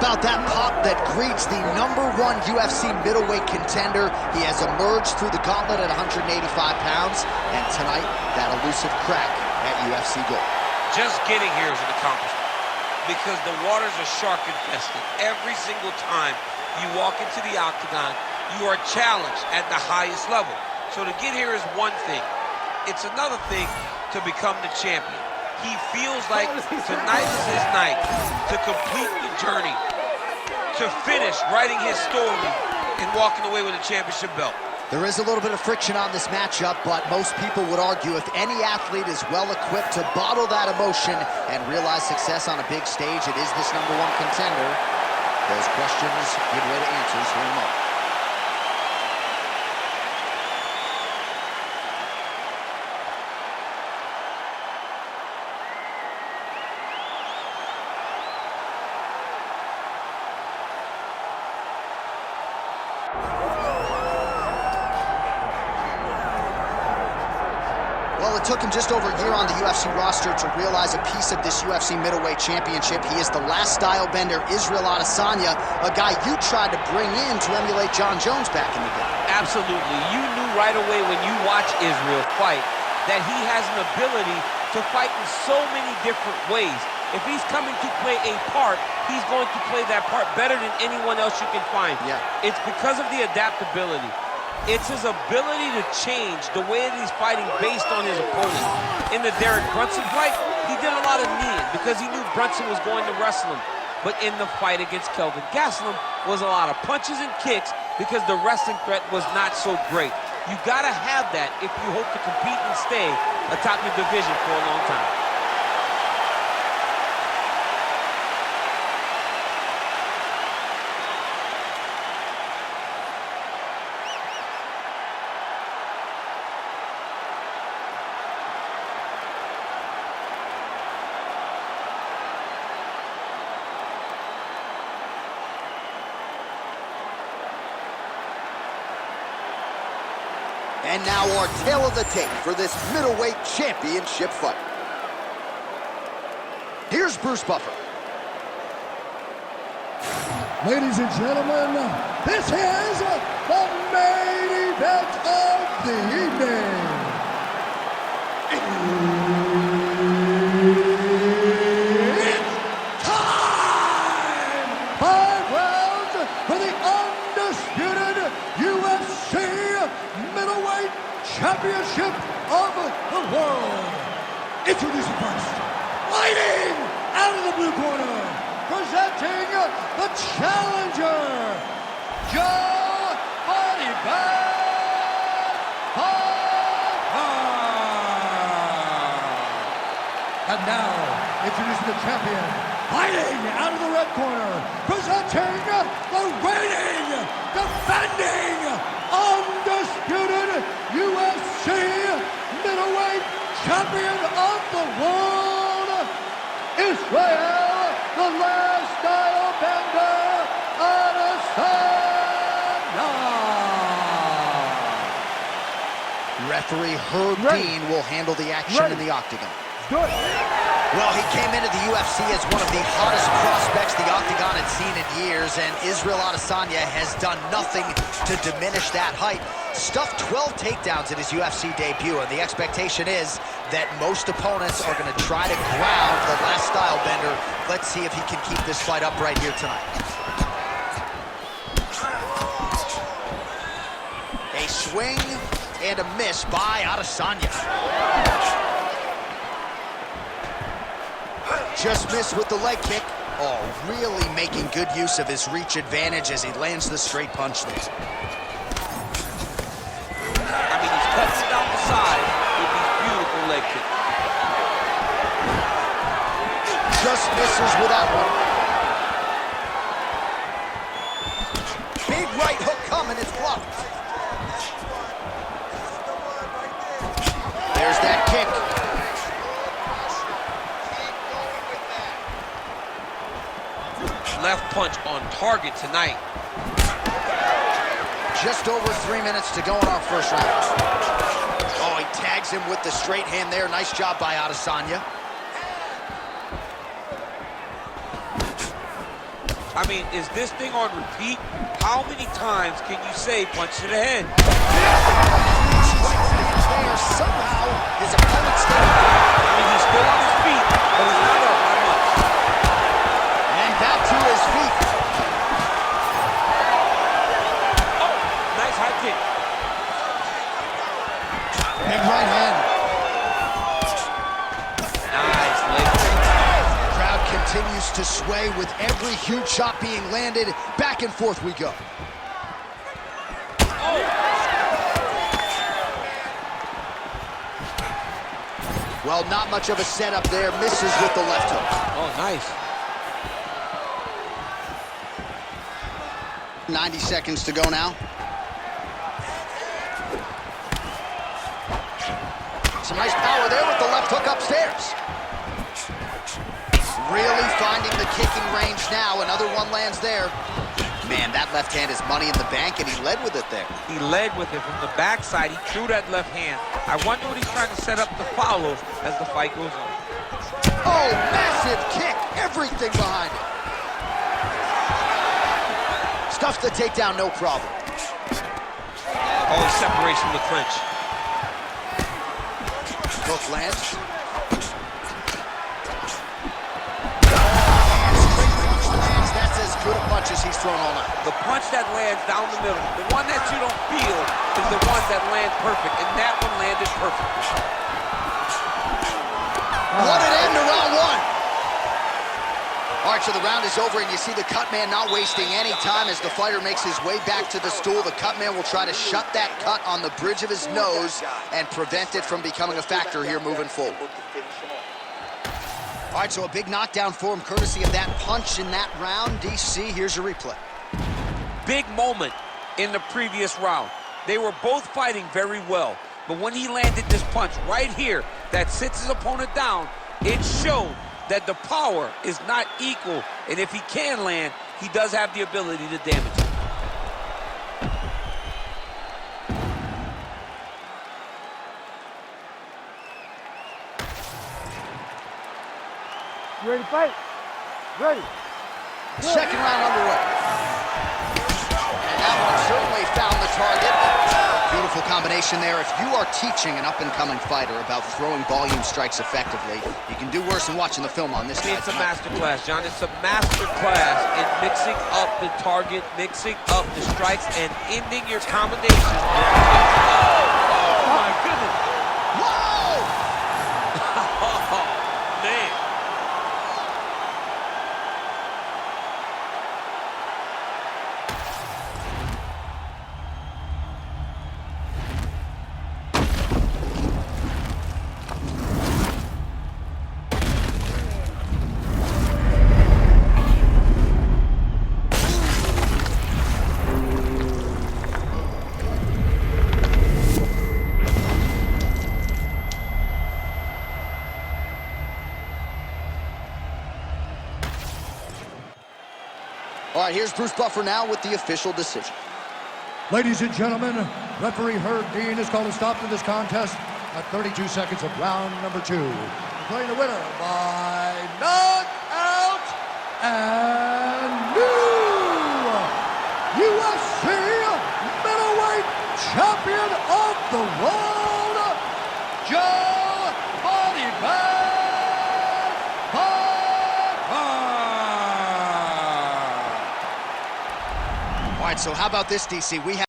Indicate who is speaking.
Speaker 1: about that pop that greets the #1 UFC middleweight contender. He has emerged through the gauntlet at 185 pounds, and tonight, that elusive crack at UFC Gold.
Speaker 2: Just getting here is an accomplishment because the waters are shark infested. Every single time you walk into the octagon, you are challenged at the highest level. So to get here is one thing. It's another thing to become the champion. He feels like tonight is his night to complete the journey, to finish writing his story and walking away with a championship belt.
Speaker 1: There is a little bit of friction on this matchup, but most people would argue if any athlete is well-equipped to bottle that emotion and realize success on a big stage, it is this #1 contender. Those questions give way to answers here in a moment. Well, it took him just over a year on the UFC roster to realize a piece of this UFC middleweight championship. He is the last style bender, Israel Adesanya, a guy you tried to bring in to emulate John Jones back in the day.
Speaker 2: Absolutely. You knew right away when you watch Israel fight that he has an ability to fight in so many different ways. If he's coming to play a part, he's going to play that part better than anyone else you can find.
Speaker 1: Yeah.
Speaker 2: It's because of the adaptability. It's his ability to change the way that he's fighting based on his opponent. In the Derek Brunson fight, he did a lot of kneeing because he knew Brunson was going to wrestle him. But in the fight against Kelvin Gastelum was a lot of punches and kicks because the wrestling threat was not so great. You gotta have that if you hope to compete and stay atop your division for a long time.
Speaker 1: And now our tale of the tape for this middleweight championship fight. Here's Bruce Buffer.
Speaker 3: Ladies and gentlemen, this is the main event of the evening. It's time! 5 rounds for the undisputed UFC middleweight championship of the world. Introducing first, fighting out of the blue corner, presenting the challenger, Joe Pyfer. And now, introducing the champion, fighting out of the red corner, presenting the reigning, defending, undisputed UFC middleweight champion of the world, Israel, the last style bender, Adesanya.
Speaker 1: Referee Herb Dean will handle the action in the octagon.
Speaker 3: Good.
Speaker 1: Well, he came into the UFC as one of the hottest prospects the Octagon had seen in years, and Israel Adesanya has done nothing to diminish that hype. Stuffed 12 takedowns in his UFC debut, and the expectation is that most opponents are going to try to ground the last style bender. Let's see if he can keep this fight up right here tonight. A swing and a miss by Adesanya. Just missed with the leg kick. Oh, really making good use of his reach advantage as he lands the straight punch there.
Speaker 2: I mean, he's cutting down the side with these beautiful leg kicks.
Speaker 1: Just misses with that one. Big right hook coming, it's blocked. There's that kick.
Speaker 2: Left punch on target tonight.
Speaker 1: Just over 3 minutes to go in our first round. Oh, he tags him with the straight hand there. Nice job by Adesanya.
Speaker 2: I mean, is this thing on repeat? How many times can you say punch to the head?
Speaker 1: Somehow, his opponent stayed.
Speaker 2: I mean, he's still on his feet, but he's not up by much.
Speaker 1: And back to his feet.
Speaker 2: Oh, nice high kick.
Speaker 1: Big right hand.
Speaker 2: Nice leg kick.
Speaker 1: Crowd continues to sway with every huge shot being landed. Back and forth we go. Well, not much of a setup there. Misses with the left hook.
Speaker 2: Oh, nice.
Speaker 1: 90 seconds to go now. Some nice power there with the left hook upstairs. Really finding the kicking range now. Another one lands there. Man, that left hand is money in the bank, and he led with it there.
Speaker 2: He led with it from the backside. He threw that left hand. I wonder what he's trying to set up the follow as the fight goes on.
Speaker 1: Oh, massive kick. Everything behind it. Stuffs the takedown, no problem.
Speaker 2: Oh, separation from the clinch.
Speaker 1: Hook lands. That's as good a punch as he's thrown all night.
Speaker 2: The punch that lands down the middle, the one that you don't feel, is the one that lands perfect, and that one landed perfect.
Speaker 1: What an end to round one. All right, so the round is over, and you see the cut man not wasting any time as the fighter makes his way back to the stool. The cut man will try to shut that cut on the bridge of his nose and prevent it from becoming a factor here moving forward. All right, so a big knockdown for him, courtesy of that punch in that round. DC, here's your replay.
Speaker 2: Big moment in the previous round. They were both fighting very well, but when he landed this punch right here that sits his opponent down, it showed that the power is not equal, and if he can land, he does have the ability to damage it.
Speaker 4: You ready to fight? Ready.
Speaker 1: Second round underway. And that one certainly found the target. Beautiful combination there. If you are teaching an up-and-coming fighter about throwing volume strikes effectively, you can do worse than watching the film on this guy.
Speaker 2: It's a master class, John. It's a master class in mixing up the target, mixing up the strikes, and ending your combinations. Oh, my goodness.
Speaker 1: Whoa!
Speaker 2: Oh, man.
Speaker 1: All right, here's Bruce Buffer now with the official decision.
Speaker 3: Ladies and gentlemen, referee Herb Dean has called a stop to this contest at 32 seconds of round number 2. Declaring the winner by knockout and new UFC middleweight champion of the world, Joe Bodyguard Pyfer.
Speaker 1: All right, so how about this, DC? We have